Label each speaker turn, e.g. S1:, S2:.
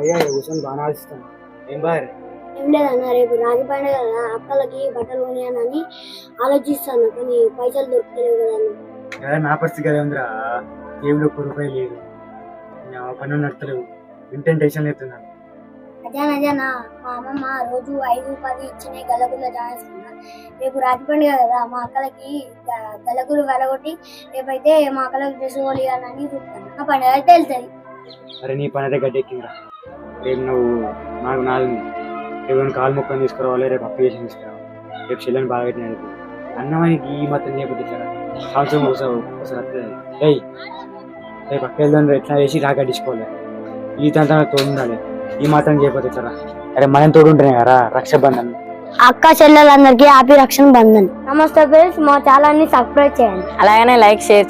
S1: అయ్యా కూర్చొని బాగా ఆలోచిస్తాను. ఏం బాగా
S2: ఏం లేదన్న, రేపు రాగి పండుగ కదా, అక్కలకి బట్టలు కొనియాలని ఆలోచిస్తాను, కానీ పైసలు దొరుకుతలేవు కదా అన్న.
S1: నా పరిస్థితి కదా ఉందిరా, జేబులో రూపాయి లేదు, నా పన్ను నడతలేవు, ఇంటెన్ టెన్షన్ అవుతున్నాను.
S2: అదేనా మా అమ్మమ్మ రోజు 5-10 ఇచ్చిన గల్లగుల్ల జాయిస్తున్నా. రేపు రాగి పండుగ కదా, మా అక్కలకి గల్లగులు వెలగొట్టి రేపైతే మా అక్కలకి డ్రెస్ కొనియాలని చూస్తాను. ఆ పండుగ అయితే వెళ్తుంది.
S1: అరే నీ పని అయితే గడ్డెక్కిందిరా. రేపు నువ్వు నాకు నాది రేపు కాలు మొక్కని తీసుకురావాలి, రేపు అప్పు చేసి తీసుకురావాలి, రేపు చెల్లెని బాగా పెట్టిన అన్నమానికి ఈ మాత్రం చేయకపోతే సంవత్సరం ఒకసారి వస్తుంది. రేపు అక్క వెళ్దాం, ఎట్లా చేసి రాక కట్టించుకోవాలి, ఈ తంతా తోడు ఉండాలి, ఈ మాత్రం చేయకపోతే ఎట్లా? అరే మనం తోడు ఉంటేనే కదా రక్షాబంధన్.
S2: అక్క చెల్లెలందరికీ హ్యాపీ రక్షణ బంధన్. నమస్తే ఫ్రెండ్స్, మా ఛానల్ ని సబ్స్క్రైబ్ చేయండి,
S3: అలాగనే లైక్ షేర్